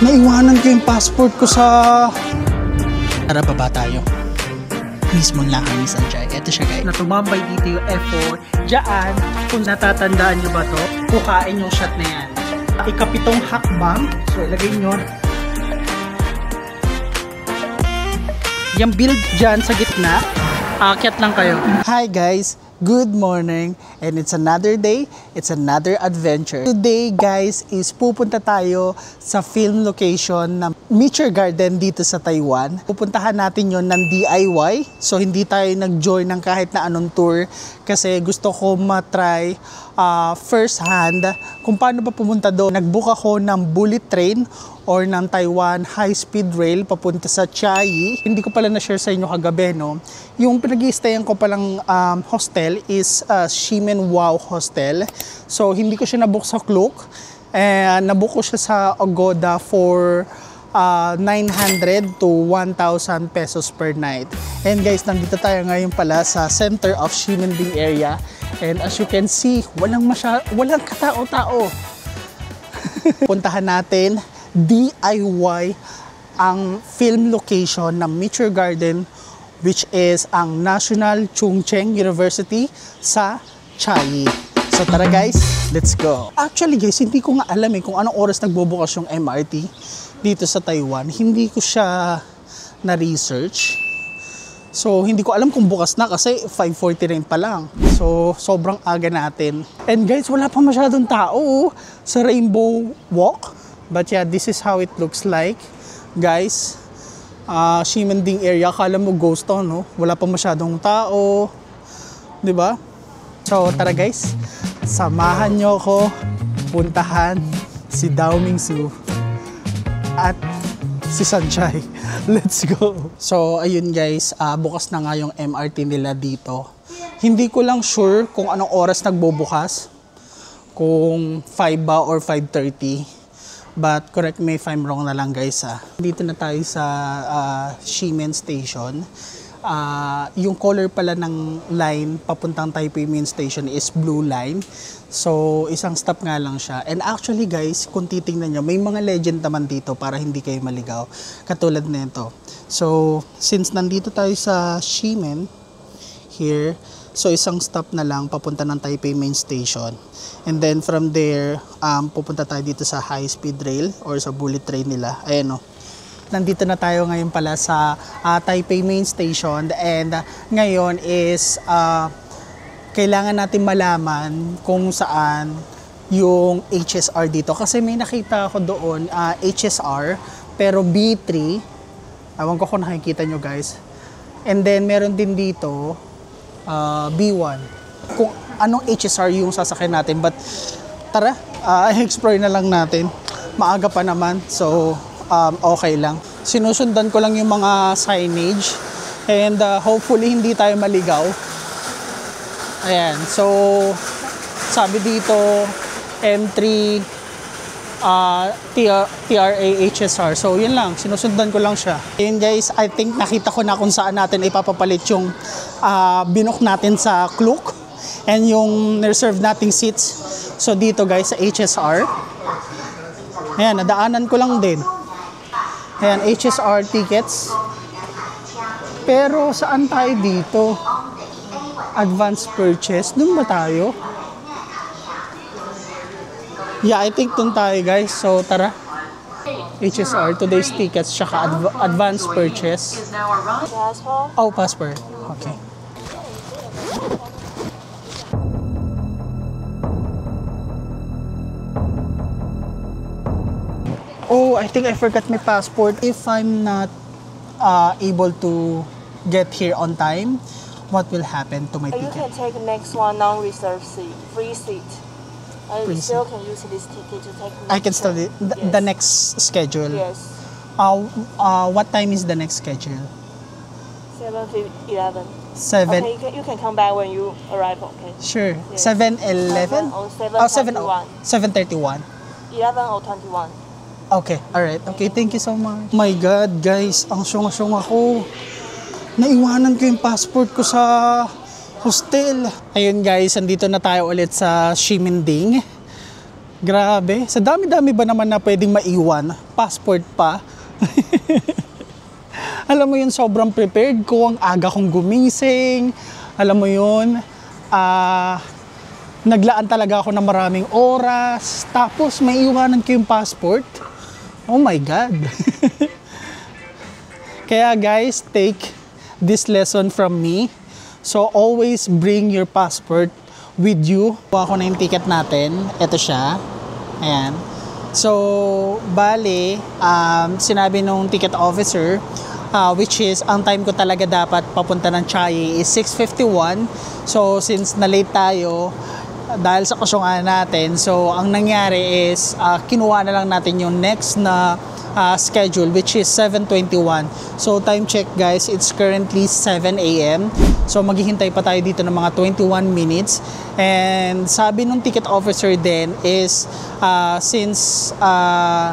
Naiwanan ko yung passport ko sa... Tara, baba tayo. Mismo lang kami sa Jai. Ito siya, guys. Natumambay dito yung F4. Diyan, kung natatandaan nyo ba to, kukain yung shot na yan. Ikapitong hakbang. So, ilagay nyo. Yung build dyan sa gitna. Aakyat lang kayo. Hi guys! Good morning, and it's another day, it's another adventure. Today guys is pupunta tayo sa film location ng Nature Garden dito sa Taiwan. Pupuntahan natin yon ng DIY, so hindi tayo nag-join ng kahit na anong tour kasi gusto ko matry first hand kung paano pa pumunta doon. Nag-book ako ng bullet train or ng Taiwan high-speed rail papunta sa Chiayi. Hindi ko pala na-share sa inyo kagabi, no? Yung pinag-i-stayan ko palang hostel is Shimen Wow Hostel. So, hindi ko siya nabook sa Klook. Nabook ko siya sa Agoda for 900 to 1,000 pesos per night. And guys, nandito tayo ngayon pala sa center of Ximending area. And as you can see, walang katao-tao. Puntahan natin DIY ang film location ng Nature Garden, which is ang National Chung Cheng University sa Chiayi. So tara guys, let's go. Actually guys, hindi ko nga alam kung anong oras nagbubukas yung MRT dito sa Taiwan. Hindi ko siya na-research. So hindi ko alam kung bukas na kasi 5:49 pa lang. So sobrang aga natin. And guys, wala pa masyadong tao sa Rainbow Walk. But yeah, this is how it looks like. Guys, Ximending area, akala mo ghost town, no? Wala pa masyadong tao. 'Di ba? So tara guys, samahan nyo ako puntahan si Dao Mingsu at si Sanjay. Let's go! So ayun guys, bukas na nga yung MRT nila dito. Hindi ko lang sure kung anong oras nagbubukas. Kung 5 ba or 5:30. But correct me if I'm wrong na lang guys. Dito na tayo sa Ximen Station. Yung color pala ng line papuntang Taipei Main Station is blue line. So isang stop nga lang siya. And actually guys, kung titingnan nyo, may mga legend naman dito para hindi kayo maligaw. Katulad nito. So since nandito tayo sa Ximen here, so isang stop na lang papunta ng Taipei Main Station. And then from there, pupunta tayo dito sa high speed rail or sa bullet train nila. Ayan o. Nandito na tayo ngayon pala sa Taipei Main Station. And ngayon is kailangan natin malaman kung saan yung HSR dito. Kasi may nakita ako doon, HSR, pero B3. Ewan ko kung nakikita nyo guys. And then meron din dito, B1. Kung anong HSR yung sasakyan natin. But tara, explore na lang natin. Maaga pa naman, so okay lang. Sinusundan ko lang yung mga signage. And hopefully hindi tayo maligaw. Ayan, so sabi dito M3 TRA HSR. So yun lang, sinusundan ko lang siya. Ayun guys, I think nakita ko na kung saan natin ipapapalit yung binook natin sa Klook and yung reserve nating seats. So dito guys sa HSR. Ayan, nadaanan ko lang din. Ayan, HSR tickets. Pero saan tayo dito? Advance purchase. Doon ba tayo? Yeah, I think doon tayo guys. So tara. HSR, today's tickets, tsaka advance purchase. Oh, passport. Okay. Oh, I think I forgot my passport. If I'm not able to get here on time, what will happen to my ticket? You can take the next one, non-reserved seat, free seat. You still can use this ticket to take the I can still the next schedule. Yes. What time is the next schedule? 7:11. 7. Okay, you can come back when you arrive. Okay. Sure. Yes. 7:11. Or 7:31. 11 or 21. Okay, alright. Okay, thank you so much. My God, guys, ang syong-syong ako. Naiwanan ko yung passport ko sa hostel. Ayun guys, andito na tayo ulit sa Ximending. Grabe, sa dami-dami ba naman na pwedeng maiwan? Passport pa. Alam mo yun, sobrang prepared ko, ang aga kong gumising. Alam mo yun, naglaan talaga ako ng maraming oras. Tapos may iwanan ko yung passport. Oh my God. Kaya guys, take this lesson from me. So always bring your passport with you. Kuha ko na yung ticket natin. Ito siya. Ayan. So, bale, sinabi nung ticket officer, which is, ang time ko talaga dapat papunta ng Chiayi is 6:51. So, since na-late tayo, dahil sa kusyungan natin, so, ang nangyari is, kinuha na lang natin yung next na schedule, which is 7:21. So, time check guys, it's currently 7 a.m. So, maghihintay pa tayo dito ng mga 21 minutes. And sabi nung ticket officer din is, since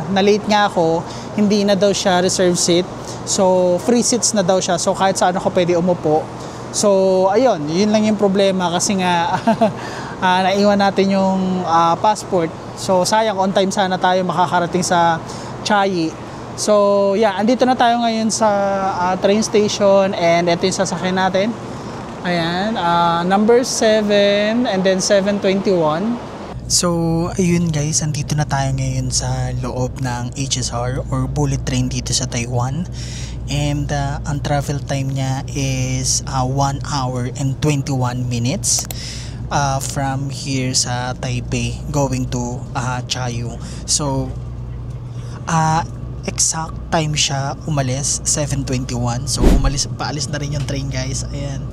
na-late nga ako, hindi na daw siya reserve seat. So, free seats na daw siya. So, kahit saan ako pwede umupo. So, ayun, yun lang yung problema kasi nga naiwan natin yung passport. So, sayang, on time sana tayo makakarating sa Chiayi. So, yeah, andito na tayo ngayon sa train station and ito yung sasakyan natin. Ayan, number 7 and then 7:21. So, ayun guys, andito na tayo ngayon sa loob ng HSR or bullet train dito sa Taiwan. And ang travel time niya is 1 hour and 21 minutes from here sa Taipei going to Chiayi. So, exact time siya umalis, 7:21. So, paalis na rin yung train guys. Ayan.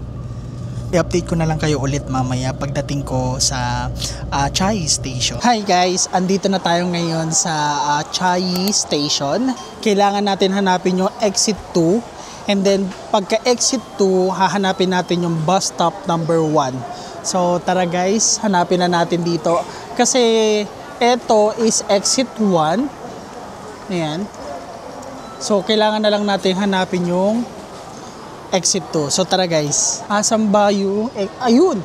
I-update ko na lang kayo ulit mamaya pagdating ko sa Chiayi Station. Hi guys, andito na tayo ngayon sa Chiayi Station. Kailangan natin hanapin yung exit 2. And then, pagka exit 2, hahanapin natin yung bus stop number 1. So, tara guys, hanapin na natin dito. Kasi, ito is exit 1. Ayan. So, kailangan na lang natin hanapin yung exit 2. So, tara guys. Asan ba yung... ayun!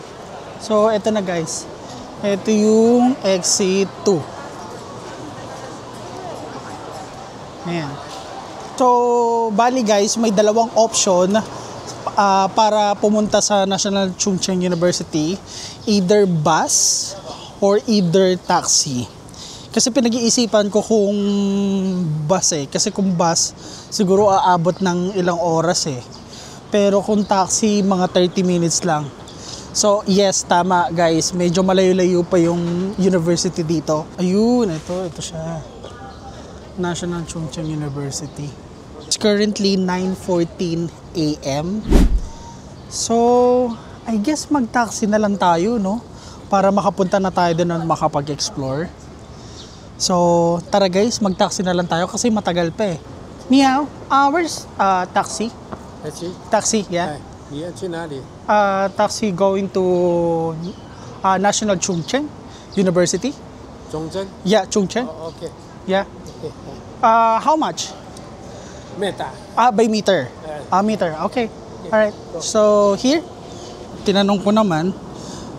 So, eto na guys. Ito yung exit 2. Ayan. So, bali guys, may dalawang option para pumunta sa National Chung Cheng University. Either bus or either taxi. Kasi pinag-iisipan ko kung bus eh. Kasi kung bus, siguro aabot ng ilang oras eh. Pero kung taxi, mga 30 minutes lang. So, yes, tama guys. Medyo malayo-layo pa yung university dito. Ayun, ito siya. National Chung Cheng University. It's currently 9:14 a.m. So, I guess mag-taxi na lang tayo, no? Para makapunta na tayo doon at makapag-explore. So, tara guys, mag-taxi na lang tayo kasi matagal pa eh. Meow, where's taxi? Taxi, yeah. 你要去哪里？ Taxi going to National Chung Cheng University. 中正。 Yeah, Chung Cheng. OK。 Yeah. OK。 How much? meter。 By meter. Meter. Okay. Alright. So, here, tinanong ko naman,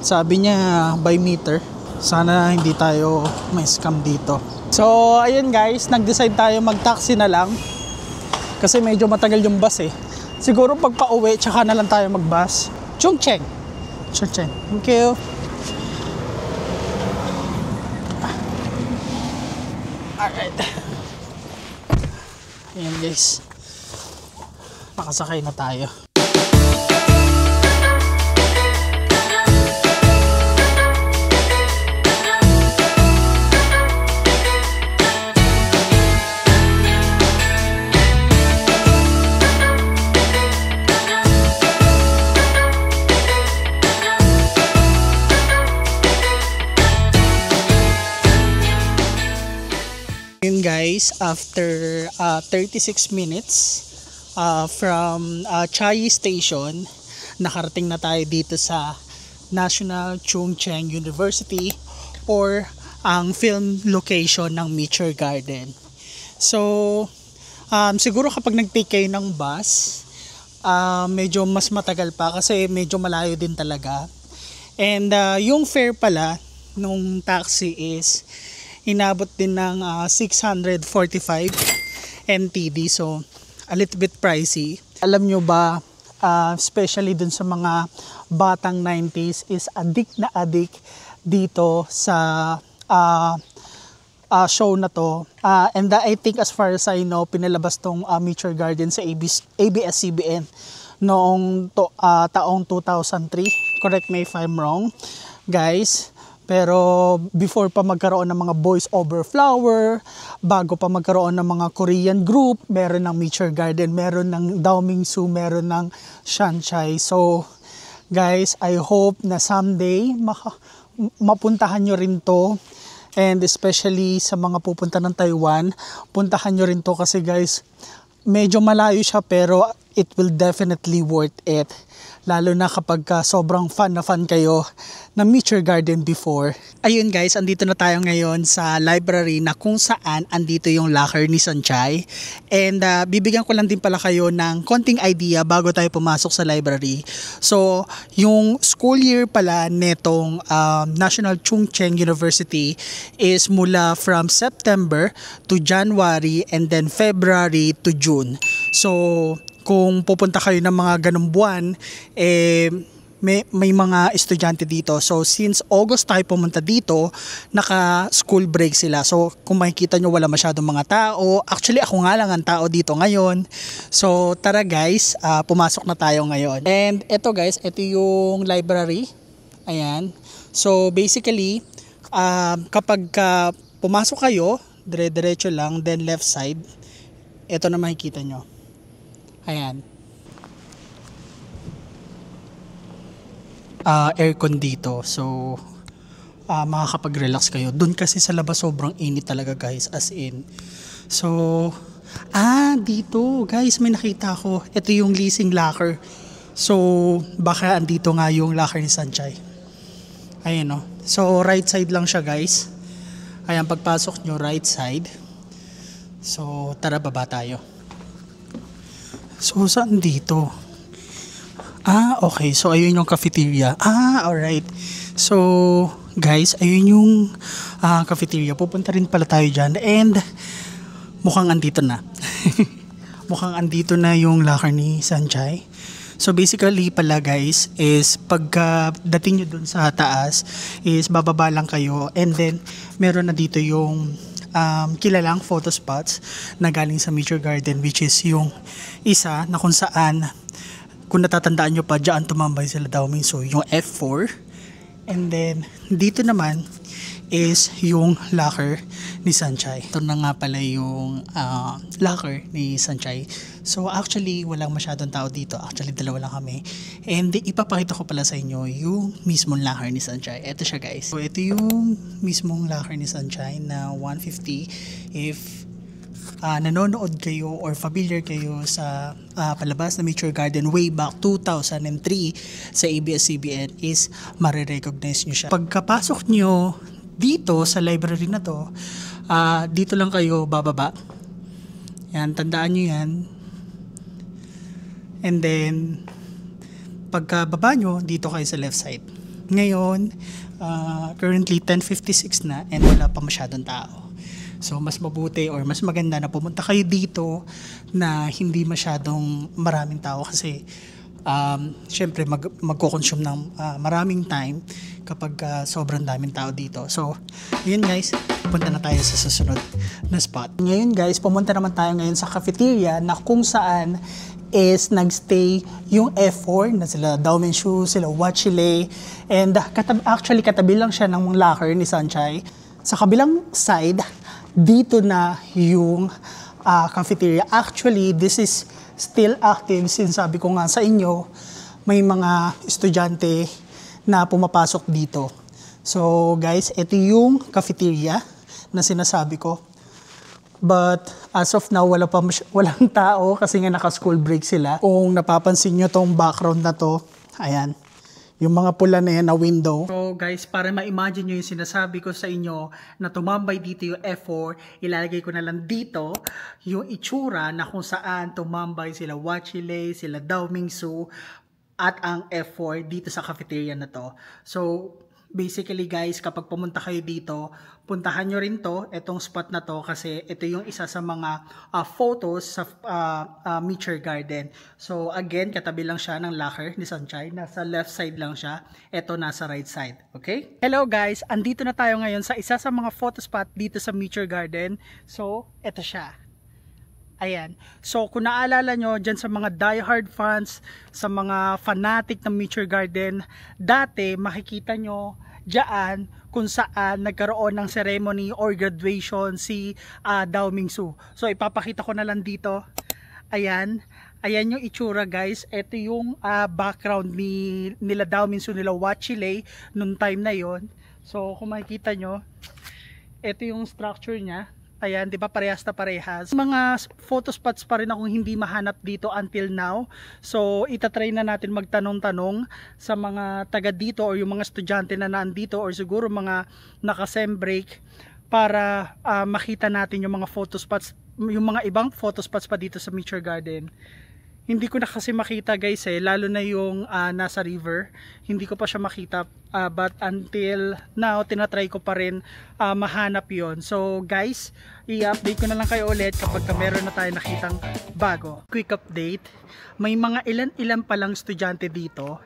sabi niya by meter. Sana hindi tayo may scam dito. So, ayun guys, nag-decide tayo mag-taxi na lang. Kasi medyo matagal yung bus eh. Siguro pag pauwi, tsaka na lang tayo mag-bus. Chung Cheng. Chung Cheng. Thank you. Alright. Ayan guys. Nakasakay na tayo. Yun guys, after 36 minutes from Chiayi Station, nakarating na tayo dito sa National Chung Cheng University or ang film location ng Meteor Garden. So, siguro kapag nag-take kayo ng bus, medyo mas matagal pa kasi medyo malayo din talaga. And yung fare pala nung taxi is inabot din ng 645 NTD. So, a little bit pricey. Alam nyo ba, especially dun sa mga batang 90s is addict na addict dito sa show na to. And I think as far as I know, pinalabas tong Meteor Garden sa ABS-CBN noong taong 2003. Correct me if I'm wrong, guys. Pero before pa magkaroon ng mga Boys Over Flower, bago pa magkaroon ng mga Korean group, meron ng Meteor Garden, meron ng Daomingsu, meron ng Shanchai. So, guys, I hope na someday mapuntahan nyo rin to. And especially sa mga pupunta ng Taiwan, puntahan nyo rin to kasi guys, medyo malayo siya pero it will definitely worth it. Lalo na kapag sobrang fan na fan kayo ng Meteor Garden before. Ayun guys, andito na tayo ngayon sa library na kung saan andito yung locker ni Sanchai. And bibigyan ko lang din pala kayo ng konting idea bago tayo pumasok sa library. So, yung school year pala netong National Chung Cheng University is mula from September to January and then February to June. So, kung pupunta kayo ng mga ganung buwan, may mga estudyante dito. So, since August tayo pumunta dito, naka-school break sila. So, kung makikita nyo, wala masyadong mga tao. Actually, ako nga lang ang tao dito ngayon. So, tara guys, pumasok na tayo ngayon. And eto guys, ito yung library. Ayan. So, basically, kapag pumasok kayo, dire-diretso lang, then left side, ito na makikita nyo. Ayan. Aircon dito. So, makakapag-relax kayo. Doon kasi sa labas sobrang init talaga guys. As in. So, dito guys may nakita ko. Ito yung leasing locker. So, baka andito nga yung locker ni Sanchai. Ayan o. So, right side lang siya guys. Ayan, pagpasok nyo, right side. So, tara baba tayo. So, saan dito? Okay. So, ayun yung cafeteria. Alright. So, guys, ayun yung cafeteria. Pupunta rin pala tayo dyan. And, mukhang andito na. Mukhang andito na yung locker ni Sanchai. So, basically pala guys, is pagka dating nyo dun sa taas, is bababa lang kayo. And then, meron na dito yung kilalang photo spots na galing sa Meteor Garden, which is yung isa na kung saan, kung natatandaan nyo pa, dyan tumambay sila Daomingsu, yung F4. And then dito naman is yung locker ni Sanchai. Ito na nga pala yung locker ni Sanchai. So actually walang masyadong tao dito. Actually dalawa lang kami. And ipapakita ko pala sa inyo yung mismong locker ni Sanchai. Ito siya guys. So ito yung mismong locker ni Sanchai na 150. If nanonood kayo or familiar kayo sa palabas na Meteor Garden way back 2003 sa ABS-CBN is marirecognize nyo siya. Pagkapasok nyo dito sa library na to, dito lang kayo bababa. Yan, tandaan nyo yan. And then, pagkababa nyo, dito kayo sa left side. Ngayon, currently 10:56 na and wala pa masyadong tao. So, mas mabuti or mas maganda na pumunta kayo dito na hindi masyadong maraming tao kasi syempre magko-consume ng maraming time kapag sobrang daming tao dito. So, yun guys, punta na tayo sa susunod na spot. Ngayon guys, pumunta naman tayo ngayon sa cafeteria na kung saan is nagstay yung F4 na sila Daomingsu, sila Wachile, and actually katabi lang siya ng locker ni Sanchai. Sa kabilang side, dito na yung cafeteria. Actually, this is still active since sabi ko nga sa inyo, may mga estudyante na pumapasok dito. So guys, ito yung cafeteria na sinasabi ko. But as of now, walang tao kasi nga naka-school break sila. Kung napapansin nyo tong background na to, ayan. Yung mga pula na yan na window. So guys, para ma-imagine nyo yung sinasabi ko sa inyo na tumambay dito yung F4, ilalagay ko na lang dito yung itsura na kung saan tumambay sila Wachile, sila Daomingsu, at ang F4 dito sa cafeteria na to. So Basically guys, kapag pumunta kayo dito, puntahan nyo rin to, itong spot na to, kasi ito yung isa sa mga photos sa Meteor Garden. So again, katabi lang siya ng locker ni Sunshine. Nasa left side lang siya. Ito nasa right side. Okay? Hello guys, andito na tayo ngayon sa isa sa mga photo spot dito sa Meteor Garden. So, ito siya. Ayan. So, kung naalala nyo, dyan sa mga diehard fans, sa mga fanatic ng Meteor Garden, dati makikita nyo dyan kung saan nagkaroon ng ceremony or graduation si Dao Mingsu. So, ipapakita ko na lang dito. Ayan. Ayan yung itsura guys. Ito yung background nila Dao Mingsu, nila Wachile nung time na yon. So, kung makikita nyo, ito yung structure niya. Ayan, di ba parehas na parehas. Mga photo spots pa rin akong hindi mahanap dito until now. So, itatry na natin magtanong-tanong sa mga taga dito or yung mga estudyante na nandito or siguro mga naka-sem break para makita natin yung mga photo spots, yung mga ibang photo spots pa dito sa Meteor Garden. Hindi ko na kasi makita guys lalo na yung nasa river. Hindi ko pa siya makita but until now tinatry ko pa rin mahanap yon. So guys, i-update ko na lang kayo ulit kapag meron na tayo nakitang bago. Quick update, may mga ilan pa lang estudyante dito.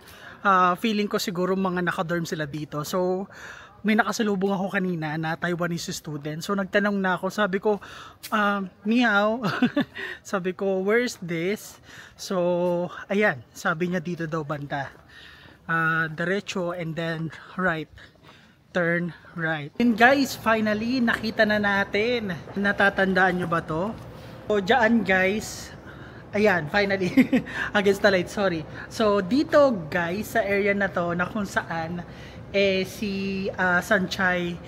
Feeling ko siguro mga nakadorm sila dito. So may nakasalubong ako kanina na Taiwanese student. So nagtanong na ako, sabi ko, meow. Sabi ko, where's this? So, ayan, sabi niya dito daw banda. Derecho and then right. Turn right. And guys, finally, nakita na natin. Natatandaan nyo ba to? So, dyan guys, ayan, finally, against the light, sorry. So, dito guys, sa area na to, na kung saan, si Sunshine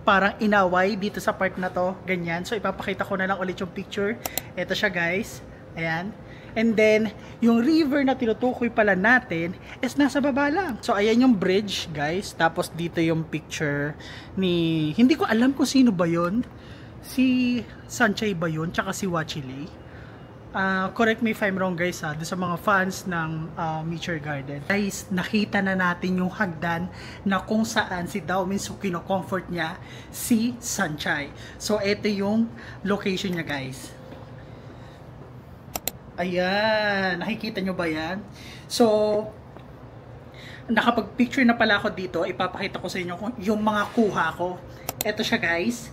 parang inaway dito sa part na to, ganyan. So ipapakita ko na lang ulit yung picture. Ito siya guys, ayan. And then yung river na tinutukoy pala natin is nasa baba lang. So ayan yung bridge guys, tapos dito yung picture ni, hindi ko alam kung sino ba yun, si Sunshine ba yun, tsaka si Wachile. Correct me if I'm wrong guys doon sa mga fans ng Meteor Garden. Guys, nakita na natin yung hagdan na kung saan si Dao Mingsu kino-comfort niya si Sunshine. So ito yung location niya guys. Ayan, nakikita nyo ba yan? So nakapag-picture na pala ako dito. Ipapakita ko sa inyo yung mga kuha ko. Ito siya guys.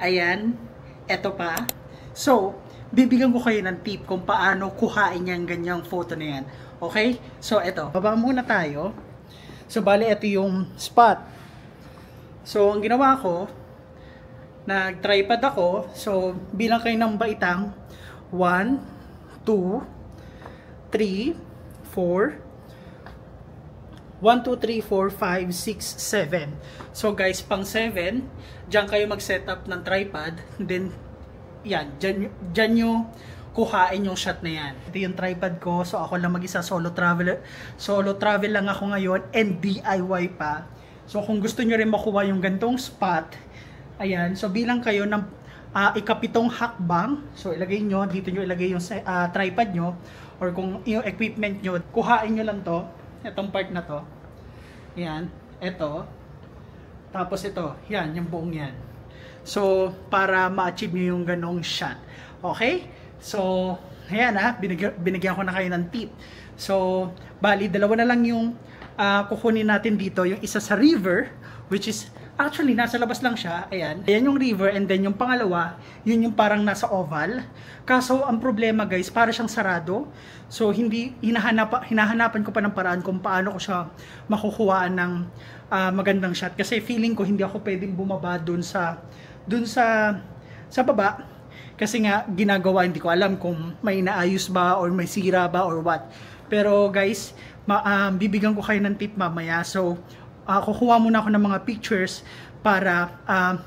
Ayan, ito pa. So bibigyan ko kayo ng tip kung paano kuhain yung ganyang photo na yan. Okay? So, eto. Baba muna tayo. So, bali, ito yung spot. So, ang ginawa ko, nag-tripod ako. So, bilang kayo ng baitang 1, 2, 3, 4, 1, 2, 3, 4, 5, 6, 7. So, guys, pang 7, dyan kayo mag-setup ng tripod. Then, yan, dyan nyo kuhain yung shot na yan. Ito yung tripod ko, so ako lang mag-isa, solo travel lang ako ngayon and DIY pa. So kung gusto nyo rin makuha yung gantong spot, ayan, so bilang kayo ng ikapitong hakbang, so ilagay nyo, dito nyo ilagay yung tripod nyo, or kung yung equipment nyo, kuhain nyo lang to, itong part na to, yan, ito, tapos ito, yan, yung buong yan. So, para ma-achieve nyo yung ganong shot. Okay? So, ayan binigyan ko na kayo ng tip. So, bali, dalawa na lang yung kukunin natin dito. Yung isa sa river, which is, actually, nasa labas lang siya. Ayan. Ayan yung river, and then yung pangalawa, yun yung parang nasa oval. Kaso, ang problema guys, para siyang sarado. So, hinahanapan ko pa ng paraan kung paano ko siya makukuhaan ng magandang shot. Kasi feeling ko, hindi ako pwedeng bumaba dun sa baba, kasi nga ginagawa, hindi ko alam kung may inaayos ba or may sira ba or what. Pero guys, bibigyan ko kayo ng tip mamaya. So kukuha muna ako ng mga pictures para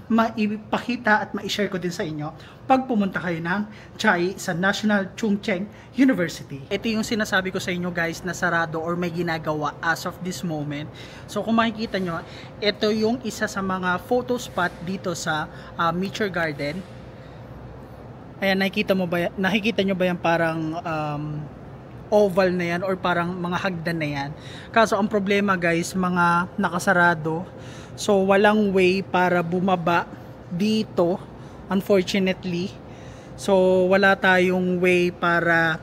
maipakita at ma-share ko din sa inyo pag pumunta kayo ng Chiayi sa National Chung Cheng University. Ito yung sinasabi ko sa inyo guys, na sarado or may ginagawa as of this moment. So kung makikita nyo, ito yung isa sa mga photo spot dito sa Meteor Garden. Ayan, nakikita nyo ba yan? Parang oval na yan or parang mga hagdan na yan. Kaso ang problema guys, mga nakasarado. So walang way para bumaba dito, unfortunately. So wala tayong way para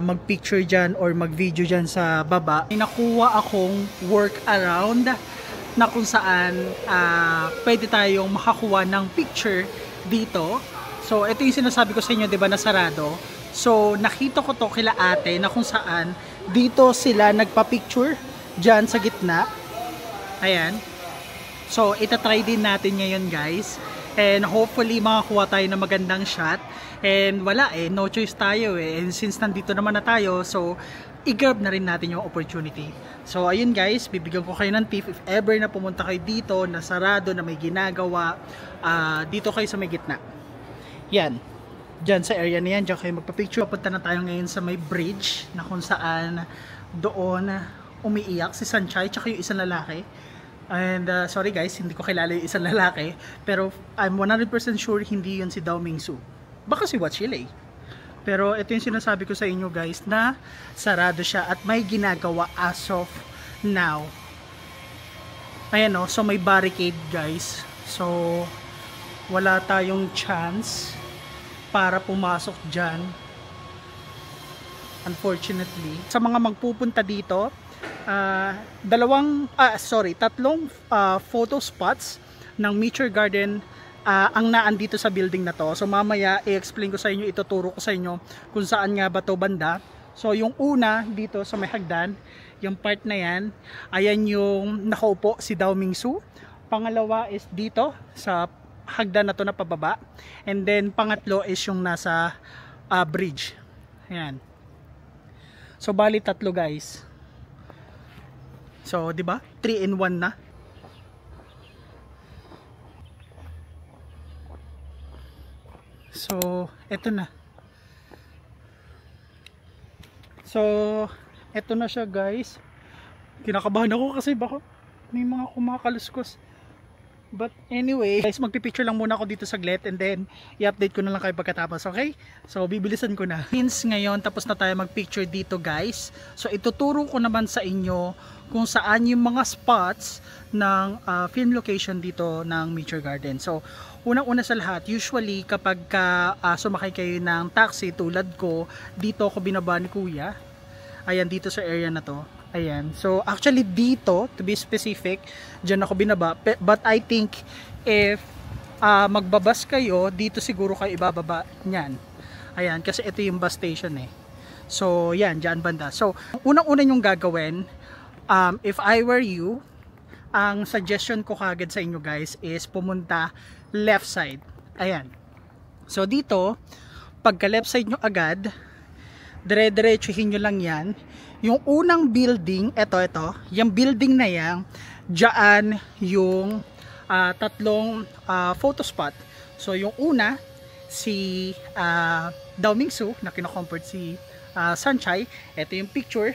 mag-picture dyan or mag-video dyan sa baba. Nakuha akong workaround na kung saan pwede tayong makakuha ng picture dito. So ito yung sinasabi ko sa inyo, 'di ba, na sarado. So nakita ko to kila ate na kung saan dito sila nagpa-picture dyan sa gitna. Ayan. So itatry din natin ngayon guys. And hopefully makakuha tayo ng magandang shot. And wala no choice tayo And since nandito naman na tayo, so i-grab na rin natin yung opportunity. So ayun guys, bibigyan ko kayo ng tip if ever na pumunta kayo dito na sarado, na may ginagawa, dito kayo sa may gitna. Yan. Diyan sa area na yan, diyan kayo magpa-picture. Punta na tayo ngayon sa may bridge na kung saan doon umiiyak si Sanchay tsaka yung isang lalaki. And sorry guys, hindi ko kilala yung isang lalaki, pero I'm 100% sure hindi yun si Dao Mingsu. Baka si Wachile. Pero ito yung sinasabi ko sa inyo guys, na sarado siya at may ginagawa as of now. Ayan o, so may barricade guys. So wala tayong chance para pumasok dyan, unfortunately. Sa mga magpupunta dito, tatlong photo spots ng Nature Garden ang naandito sa building na to. So mamaya i-explain ko sa inyo, ituturo ko sa inyo kung saan nga ba to banda. So yung una dito sa may hagdan, yung part na yan, ayan yung nakaupo si Dao Mingsu. Pangalawa is dito sa hagdan na to na pababa. And then pangatlo is yung nasa bridge. Ayan. So bali tatlo guys. So, 'di ba? 3 in 1 na. So, eto na. So, eto na siya, guys. Kinakabahan ako kasi baka may mga kumakaluskos. But anyway, guys, magpipicture lang muna ako dito saglit and then i-update ko na lang kayo pagkatapos, okay? So, bibilisan ko na. Since ngayon, tapos na tayo magpicture dito, guys. So, ituturo ko naman sa inyo kung saan yung mga spots ng film location dito ng Nature Garden. So, unang-una sa lahat, usually kapag sumakay kayo ng taxi tulad ko, dito ako binaba ni Kuya. Ayan, dito sa area na to. Ayan. So, actually dito, to be specific, dyan ako binaba. But I think, if magbabas kayo, dito siguro kayo ibababa niyan. Ayan, kasi ito yung bus station eh. So, yan, dyan banda. So, unang-una yung gagawin, if I were you, ang suggestion ko kagad sa inyo guys is pumunta left side. Ayan. So, dito, pagka left side nyo agad, dire-diretsuhin nyo lang yan. Yung unang building, ito, yung building na yan, dyan yung tatlong photo spot. So yung una, si Dao Mingsu, na kino-comfort si Sanchay. Ito yung picture,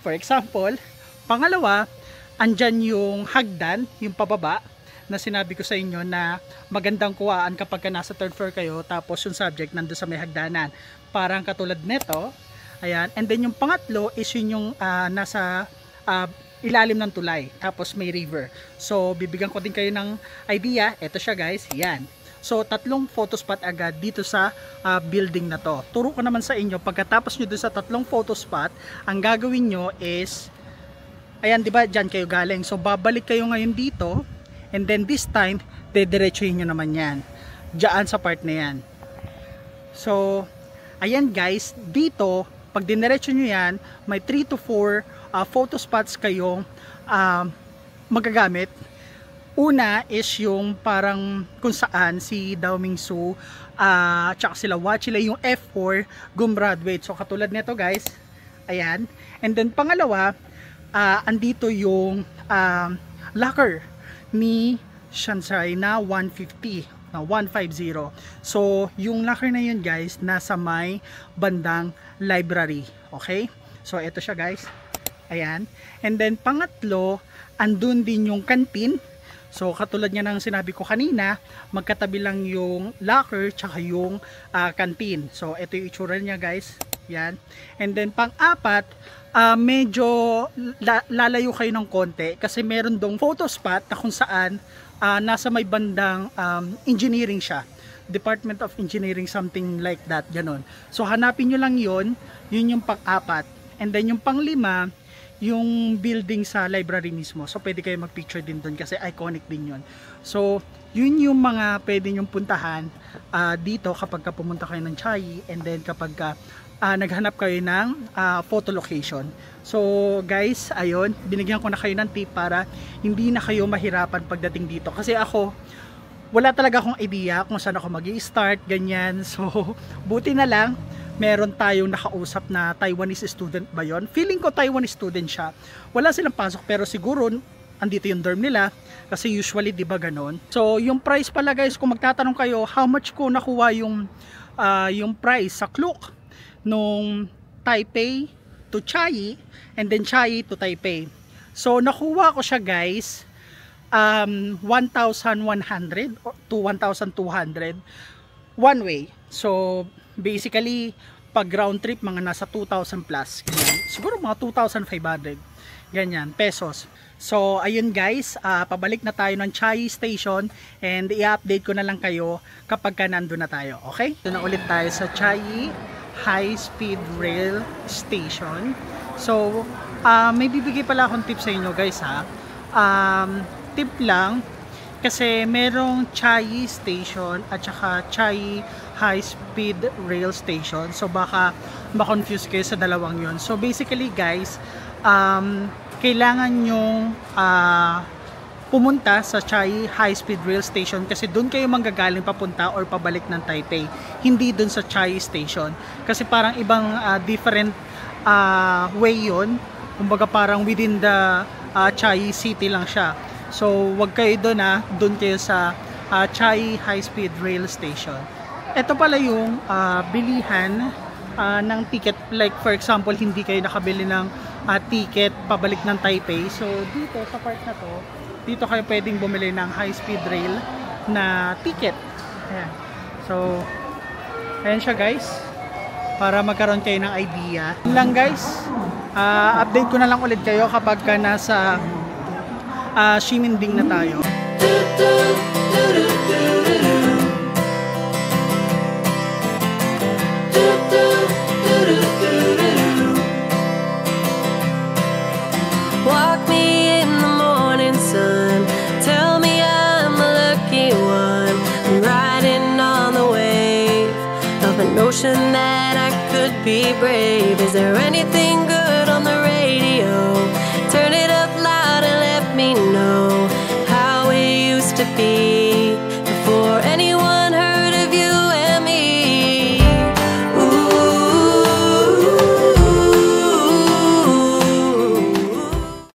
for example. Pangalawa, andyan yung hagdan, yung pababa, na sinabi ko sa inyo na magandang kuhaan kapag nasa third floor kayo, tapos yung subject nandun sa may hagdanan. Parang katulad neto. Ayan. And then yung pangatlo is yun yung nasa ilalim ng tulay. Tapos may river. So bibigyan ko din kayo ng idea. Ito siya guys. Yan. So tatlong photo spot agad dito sa building na to. Turo ko naman sa inyo. Pagkatapos nyo dun sa tatlong photo spot, ang gagawin nyo is, ayan, diba dyan kayo galing. So babalik kayo ngayon dito. And then this time, dediretsuhin nyo naman yan. Diyan sa part na yan. So ayan guys. Dito, pag diniretso nyo yan, may 3 to 4 photo spots kayong magagamit. Una is yung parang kung saan si Dao Mingsu tsaka sila Wachile, yung F4 gumraduate. So katulad nito guys, ayan. And then pangalawa, andito yung locker ni Sanchay na 150. 150. So, yung locker na yun guys, nasa may bandang library. Okay? So, ito siya guys. Ayan. And then, pangatlo, andun din yung canteen. So, katulad niya ng sinabi ko kanina, magkatabi lang yung locker tsaka yung canteen. So, ito yung itsura niya guys. Yan. And then pang-apat, medyo lalayo kayo ng konti kasi meron dong photo spot na kung saan nasa may bandang engineering siya. Department of Engineering, something like that, ganon. So hanapin nyo lang yun yung pang-apat. And then yung pang-lima, yung building sa library mismo. So pwede kayo mag-picture din doon kasi iconic din yun. So yun yung mga pwede nyong puntahan dito kapag pumunta kayo ng Chiayi, and then kapag naghanap kayo ng photo location. So guys, ayun, binigyan ko na kayo ng tip para hindi na kayo mahirapan pagdating dito. Kasi ako, wala talaga akong idea kung saan ako mag-i-start, ganyan. So buti na lang, meron tayong nakausap na Taiwanese student ba yun? Feeling ko Taiwanese student siya. Wala silang pasok pero siguro andito yung dorm nila. Kasi usually, di ba ganon? So yung price pala guys, kung magtatanong kayo, how much ko nakuha yung price sa Klook nung Taipei to Chiayi and then Chiayi to Taipei. So nakuha ko siya guys 1,100 to 1,200 one way. So basically pag round trip mga nasa 2,000 plus ganyan. Siguro mga 2,500 ganyan pesos. So ayun guys, pabalik na tayo ng Chiayi Station and i-update ko na lang kayo kapag nandun na tayo. Okay? Ito na ulit tayo sa Chiayi High Speed Rail Station. So may bibigay pala akong tip sa inyo guys ha. Tip lang kasi merong Chiayi Station at saka Chiayi High Speed Rail Station. So baka ma-confuse kayo sa dalawang yon. So basically guys, kailangan nyong pumunta sa Chiayi High Speed Rail Station kasi doon kayo manggagaling papunta or pabalik ng Taipei, hindi doon sa Chiayi Station kasi parang ibang different way yon. Kumbaga parang within the Chiayi City lang siya. So wag kayo doon doon kayo sa Chiayi High Speed Rail Station. Ito pala yung bilihan ng ticket, like for example hindi kayo nakabili ng ticket pabalik ng Taipei. So dito sa part na to, dito kayo pwedeng bumili ng high speed rail na ticket. Ayan. So ayan siya guys, para magkaroon kayo ng idea. Yun lang guys, update ko na lang ulit kayo kapag nasa Ximending na tayo. Walk me in the morning sun, tell me I'm a lucky one. I'm riding on the wave of a notion that I could be brave. Is there anything good on the radio? Turn it up.